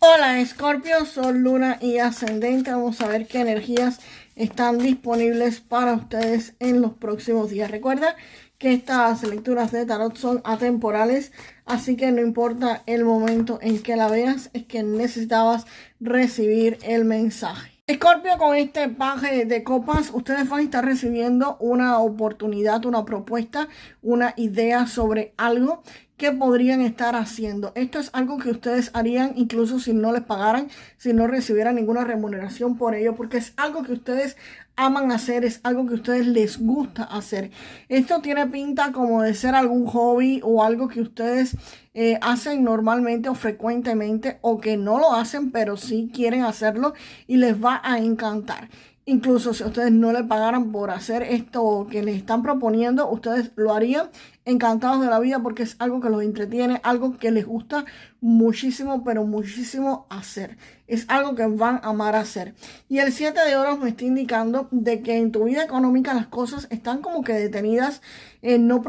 Hola Escorpio, Sol, Luna y Ascendente. Vamos a ver qué energías están disponibles para ustedes en los próximos días. Recuerda que estas lecturas de tarot son atemporales, así que no importa el momento en que la veas, es que necesitabas recibir el mensaje. Escorpio, con este paje de copas, ustedes van a estar recibiendo una oportunidad, una propuesta, una idea sobre algo que podrían estar haciendo. Esto es algo que ustedes harían incluso si no les pagaran, si no recibieran ninguna remuneración por ello, porque es algo que ustedes aman hacer, es algo que a ustedes les gusta hacer. Esto tiene pinta como de ser algún hobby o algo que ustedes hacen normalmente o frecuentemente, o que no lo hacen pero sí quieren hacerlo y les va a encantar. Incluso si ustedes no le pagaran por hacer esto que les están proponiendo, ustedes lo harían encantados de la vida, porque es algo que los entretiene, algo que les gusta muchísimo, pero muchísimo hacer. Es algo que van a amar hacer. Y el 7 de oros me está indicando de que en tu vida económica las cosas están como que detenidas, no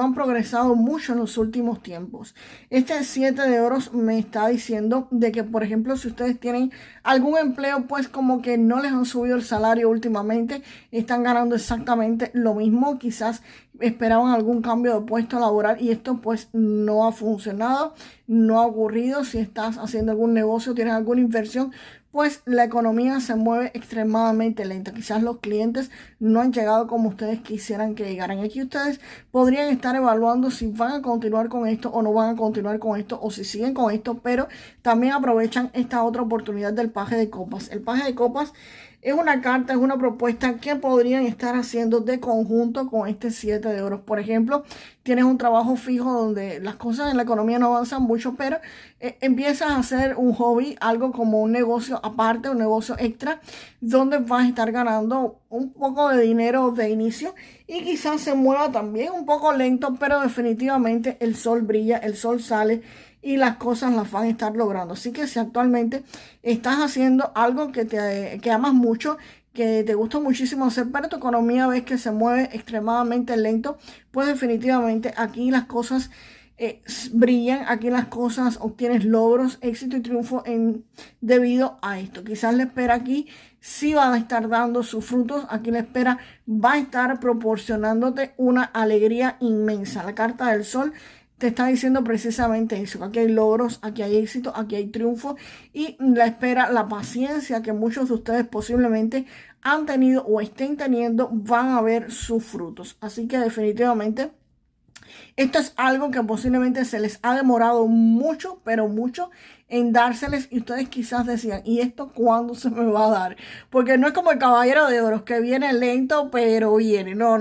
han progresado mucho en los últimos tiempos. Este 7 de oros me está diciendo de que, por ejemplo, si ustedes tienen algún empleo, pues como que no les han subido el salario últimamente, están ganando exactamente lo mismo, quizás esperaban algún cambio de puesto laboral y esto pues no ha funcionado, no ha ocurrido. Si estás haciendo algún negocio, tienes alguna inversión, pues la economía se mueve extremadamente lenta. Quizás los clientes no han llegado como ustedes quisieran que llegaran. Aquí ustedes podrían estar evaluando si van a continuar con esto o no van a continuar con esto, o si siguen con esto, pero también aprovechan esta otra oportunidad del paje de copas. El paje de copas es una carta, es una propuesta que podrían estar haciendo de conjunto con este 7 de oros. Por ejemplo, tienes un trabajo fijo donde las cosas en la economía no avanzan mucho, pero empiezas a hacer un hobby, algo como un negocio aparte, un negocio extra, donde vas a estar ganando un poco de dinero de inicio y quizás se mueva también un poco lento, pero definitivamente el sol brilla, el sol sale y las cosas las van a estar logrando. Así que si actualmente estás haciendo algo que amas mucho, que te gusta muchísimo hacer, pero tu economía ves que se mueve extremadamente lento, pues definitivamente aquí las cosas brillan, aquí las cosas obtienes logros, éxito y triunfo debido a esto. Quizás la espera aquí sí va a estar dando sus frutos, aquí la espera va a estar proporcionándote una alegría inmensa. La carta del sol te está diciendo precisamente eso, que aquí hay logros, aquí hay éxito, aquí hay triunfo, y la espera, la paciencia que muchos de ustedes posiblemente han tenido o estén teniendo, van a ver sus frutos. Así que definitivamente esto es algo que posiblemente se les ha demorado mucho, pero mucho en dárseles, y ustedes quizás decían, ¿y esto cuándo se me va a dar? Porque no es como el caballero de oros que viene lento, pero viene. No.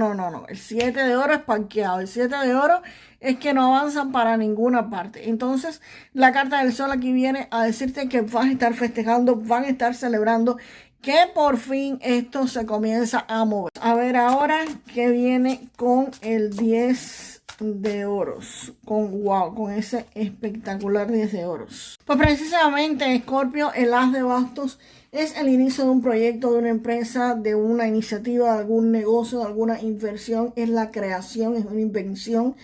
El 7 de oro es parqueado. El 7 de oro es que no avanzan para ninguna parte. Entonces, la carta del sol aquí viene a decirte que van a estar festejando, van a estar celebrando, que por fin esto se comienza a mover. A ver ahora qué viene con el 10 de oros, con ese espectacular 10 de oros. Pues precisamente, Escorpio, el as de bastos es el inicio de un proyecto, de una empresa, de una iniciativa, de algún negocio, de alguna inversión. Es la creación, es una invención.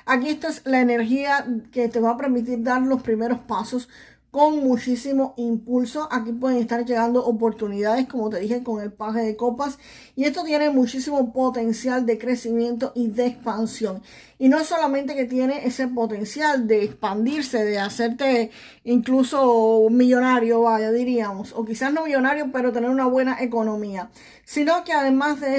Aquí esta es la energía que te va a permitir dar los primeros pasos con muchísimo impulso. Aquí pueden estar llegando oportunidades, como te dije, con el paje de copas, y esto tiene muchísimo potencial de crecimiento y de expansión. Y no solamente que tiene ese potencial de expandirse, de hacerte incluso millonario, vaya, diríamos, o quizás no millonario, pero tener una buena economía, sino que además de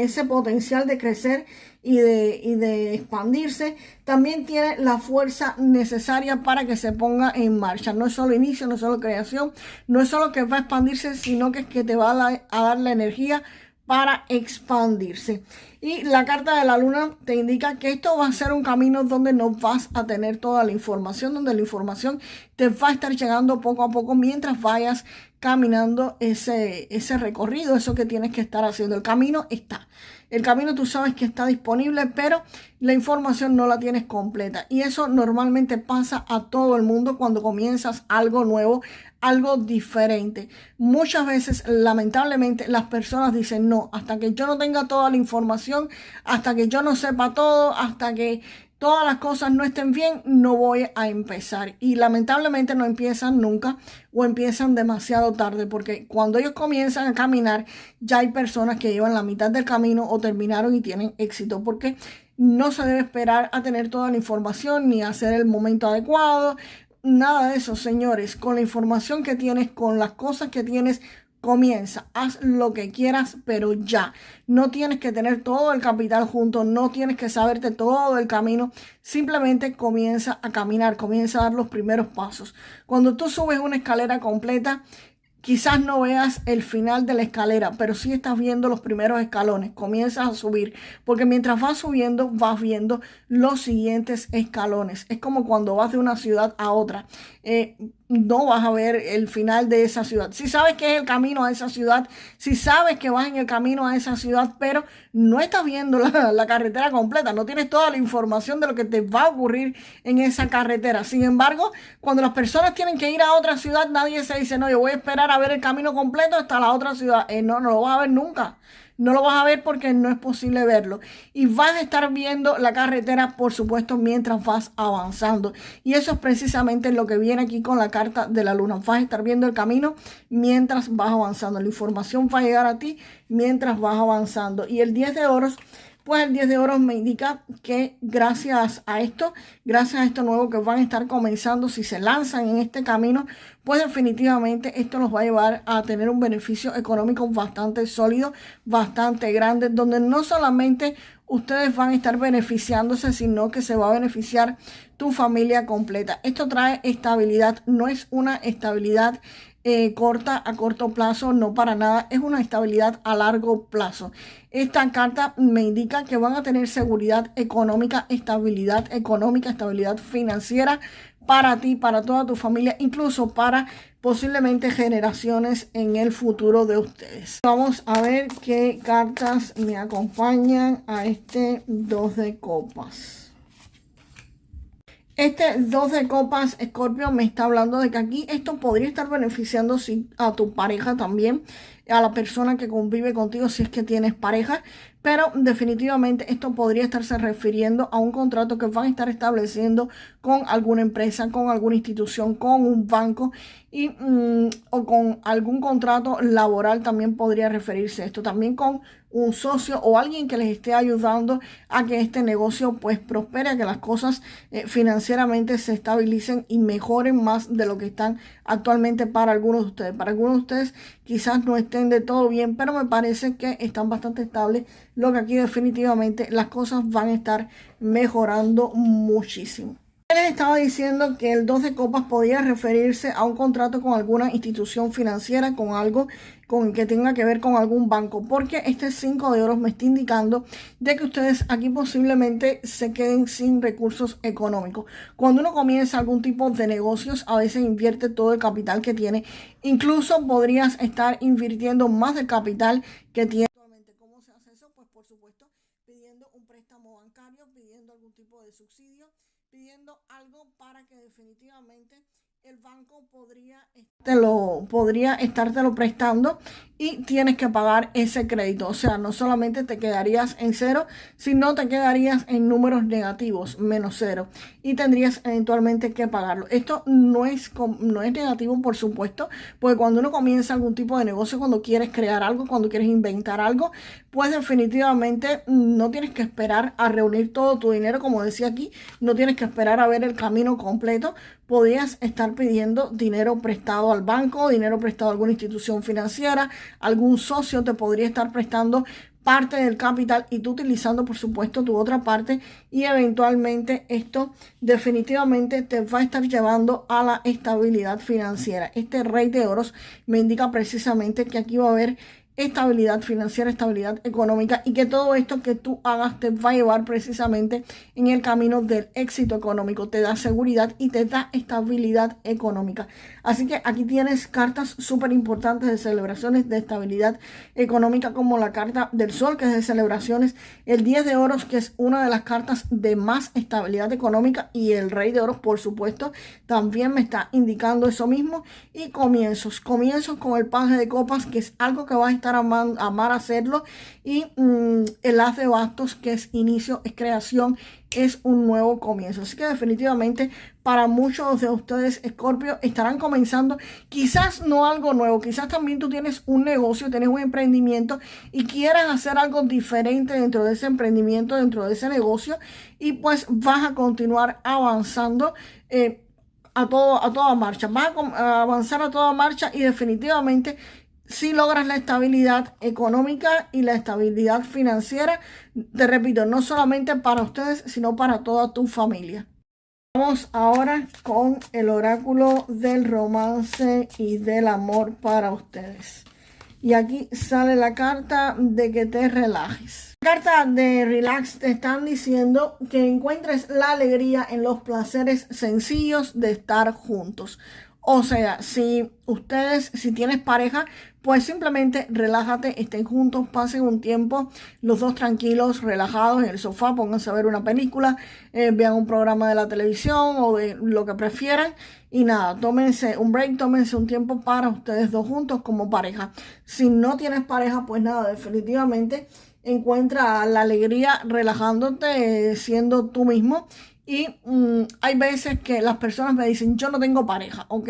ese potencial de crecer y de expandirse, también tiene la fuerza necesaria para que se ponga en marcha. No es solo inicio, no es solo creación, no es solo que va a expandirse, sino que es que te va a dar la energía para expandirse. Y la carta de la luna te indica que esto va a ser un camino donde no vas a tener toda la información, donde la información te va a estar llegando poco a poco mientras vayas caminando ese recorrido, eso que tienes que estar haciendo. El camino está. El camino tú sabes que está disponible, pero la información no la tienes completa. Y eso normalmente pasa a todo el mundo cuando comienzas algo nuevo, algo diferente. Muchas veces, lamentablemente, las personas dicen, no, hasta que yo no tenga toda la información, hasta que yo no sepa todo, hasta que todas las cosas no estén bien, no voy a empezar. Y lamentablemente no empiezan nunca o empiezan demasiado tarde, porque cuando ellos comienzan a caminar, ya hay personas que llevan la mitad del camino o terminaron y tienen éxito, porque no se debe esperar a tener toda la información ni a hacer el momento adecuado. Nada de eso, señores. Con la información que tienes, con las cosas que tienes, comienza, haz lo que quieras, pero ya. No tienes que tener todo el capital junto, no tienes que saberte todo el camino. Simplemente comienza a caminar, comienza a dar los primeros pasos. Cuando tú subes una escalera completa, quizás no veas el final de la escalera, pero sí estás viendo los primeros escalones. Comienzas a subir, porque mientras vas subiendo, vas viendo los siguientes escalones. Es como cuando vas de una ciudad a otra. No vas a ver el final de esa ciudad. Si sabes que es el camino a esa ciudad, si sabes que vas en el camino a esa ciudad, pero no estás viendo la carretera completa, no tienes toda la información de lo que te va a ocurrir en esa carretera. Sin embargo, cuando las personas tienen que ir a otra ciudad, nadie se dice, no, yo voy a esperar a ver el camino completo hasta la otra ciudad. No lo vas a ver nunca. No lo vas a ver porque no es posible verlo. Y vas a estar viendo la carretera, por supuesto, mientras vas avanzando. Y eso es precisamente lo que viene aquí con la carta de la luna. Vas a estar viendo el camino mientras vas avanzando. La información va a llegar a ti mientras vas avanzando. Y el 10 de oros, pues el 10 de oros me indica que gracias a esto nuevo que van a estar comenzando, si se lanzan en este camino, pues definitivamente esto los va a llevar a tener un beneficio económico bastante sólido, bastante grande, donde no solamente ustedes van a estar beneficiándose, sino que se va a beneficiar tu familia completa. Esto trae estabilidad, no es una estabilidad a corto plazo, no para nada, es una estabilidad a largo plazo. Esta carta me indica que van a tener seguridad económica, estabilidad financiera para ti, para toda tu familia, incluso para posiblemente generaciones en el futuro de ustedes. Vamos a ver qué cartas me acompañan a este 2 de copas. Este 2 de copas, Escorpio, me está hablando de que aquí esto podría estar beneficiando a tu pareja también, a la persona que convive contigo si es que tienes pareja, pero definitivamente esto podría estarse refiriendo a un contrato que van a estar estableciendo con alguna empresa, con alguna institución, con un banco o con algún contrato laboral. También podría referirse a esto, también con un socio o alguien que les esté ayudando a que este negocio pues prospere, a que las cosas financieramente se estabilicen y mejoren más de lo que están actualmente para algunos de ustedes. Para algunos de ustedes quizás no estén de todo bien, pero me parece que están bastante estables, lo que aquí definitivamente las cosas van a estar mejorando muchísimo. Les estaba diciendo que el 2 de copas podría referirse a un contrato con alguna institución financiera, con algo que tenga que ver con algún banco, porque este 5 de oros me está indicando de que ustedes aquí posiblemente se queden sin recursos económicos. Cuando uno comienza algún tipo de negocios, a veces invierte todo el capital que tiene. Incluso podrías estar invirtiendo más del capital que tiene actualmente. ¿Cómo se hace eso? Pues por supuesto pidiendo un préstamo bancario, pidiendo algún tipo de subsidio, pidiendo algo para que definitivamente el banco podría estártelo prestando y tienes que pagar ese crédito. O sea, no solamente te quedarías en cero, sino te quedarías en números negativos, menos cero, y tendrías eventualmente que pagarlo. Esto no es negativo, por supuesto, porque cuando uno comienza algún tipo de negocio, cuando quieres crear algo, cuando quieres inventar algo, pues definitivamente no tienes que esperar a reunir todo tu dinero, como decía aquí, no tienes que esperar a ver el camino completo. Podrías estar pidiendo dinero prestado al banco, dinero prestado a alguna institución financiera, algún socio te podría estar prestando parte del capital y tú utilizando por supuesto tu otra parte, y eventualmente esto definitivamente te va a estar llevando a la estabilidad financiera. Este rey de oros me indica precisamente que aquí va a haber estabilidad financiera, estabilidad económica, y que todo esto que tú hagas te va a llevar precisamente en el camino del éxito económico. Te da seguridad y te da estabilidad económica. Así que aquí tienes cartas súper importantes de celebraciones de estabilidad económica, como la carta del sol, que es de celebraciones, el 10 de oros, que es una de las cartas de más estabilidad económica, y el rey de oros, por supuesto, también me está indicando eso mismo, y comienzos con el paje de copas, que es algo que vas a estar estar amar hacerlo. Y el as de bastos, que es inicio, es creación, es un nuevo comienzo. Así que definitivamente para muchos de ustedes, Escorpio, estarán comenzando quizás no algo nuevo, quizás también tú tienes un negocio, tienes un emprendimiento y quieras hacer algo diferente dentro de ese emprendimiento, dentro de ese negocio, y pues vas a continuar avanzando a toda marcha. Vas a avanzar a toda marcha y definitivamente si logras la estabilidad económica y la estabilidad financiera, te repito, no solamente para ustedes, sino para toda tu familia. Vamos ahora con el oráculo del romance y del amor para ustedes. Y aquí sale la carta de que te relajes. La carta de relax te están diciendo que encuentres la alegría en los placeres sencillos de estar juntos. O sea, si tienes pareja, pues simplemente relájate, estén juntos, pasen un tiempo, los dos tranquilos, relajados en el sofá, pónganse a ver una película, vean un programa de la televisión o de lo que prefieran. Y nada, tómense un break, tómense un tiempo para ustedes dos juntos como pareja. Si no tienes pareja, pues nada, definitivamente encuentra la alegría relajándote, siendo tú mismo. Y hay veces que las personas me dicen, yo no tengo pareja. Ok,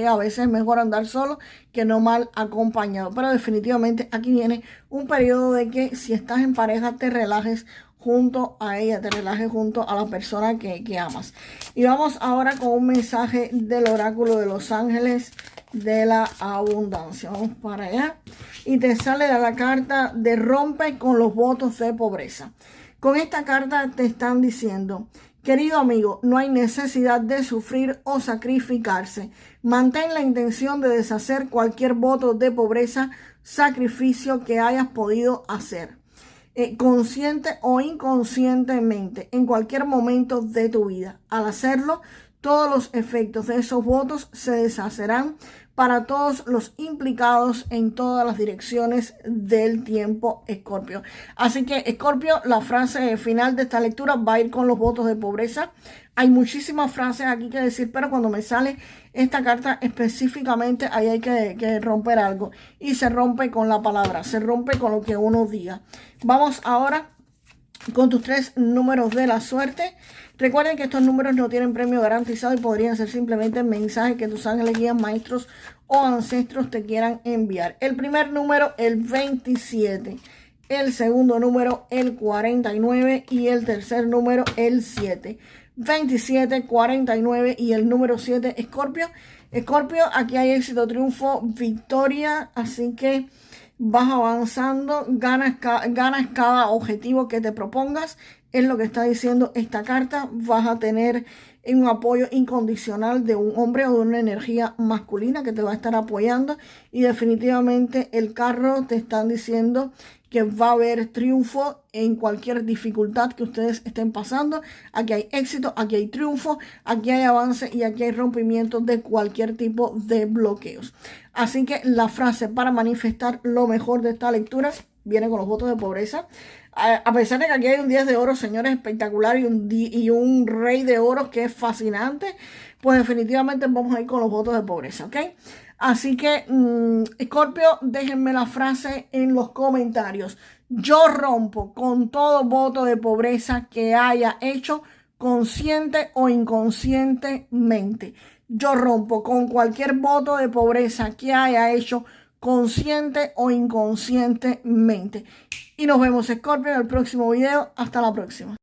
a veces es mejor andar solo que no mal acompañado. Pero definitivamente aquí viene un periodo de que si estás en pareja te relajes junto a ella, te relajes junto a la persona que amas. Y vamos ahora con un mensaje del oráculo de los ángeles de la abundancia. Vamos para allá. Y te sale de la carta de rompe con los votos de pobreza. Con esta carta te están diciendo: querido amigo, no hay necesidad de sufrir o sacrificarse. Mantén la intención de deshacer cualquier voto de pobreza, sacrificio que hayas podido hacer, consciente o inconscientemente, en cualquier momento de tu vida. Al hacerlo, todos los efectos de esos votos se deshacerán para todos los implicados en todas las direcciones del tiempo, Escorpio. Así que, Escorpio, la frase final de esta lectura va a ir con los votos de pobreza. Hay muchísimas frases aquí que decir, pero cuando me sale esta carta específicamente, ahí hay que romper algo. Y se rompe con la palabra, se rompe con lo que uno diga. Vamos ahora con tus 3 números de la suerte. Recuerden que estos números no tienen premio garantizado y podrían ser simplemente mensajes que tus ángeles, guías, maestros o ancestros te quieran enviar. El primer número, el 27. El segundo número, el 49. Y el tercer número, el 7. 27, 49 y el número 7, Escorpio. Escorpio, aquí hay éxito, triunfo, victoria. Así que vas avanzando, ganas cada objetivo que te propongas. Es lo que está diciendo esta carta. Vas a tener un apoyo incondicional de un hombre o de una energía masculina que te va a estar apoyando. Y definitivamente el carro te están diciendo que va a haber triunfo en cualquier dificultad que ustedes estén pasando. Aquí hay éxito, aquí hay triunfo, aquí hay avance y aquí hay rompimiento de cualquier tipo de bloqueos. Así que la frase para manifestar lo mejor de esta lectura viene con los votos de pobreza. A pesar de que aquí hay un 10 de oro, señores, espectacular, y un rey de oro que es fascinante, pues definitivamente vamos a ir con los votos de pobreza, ¿ok? Así que, Escorpio, déjenme la frase en los comentarios. Yo rompo con todo voto de pobreza que haya hecho consciente o inconscientemente. Yo rompo con cualquier voto de pobreza que haya hecho consciente o inconscientemente. Y nos vemos, Escorpio, en el próximo video. Hasta la próxima.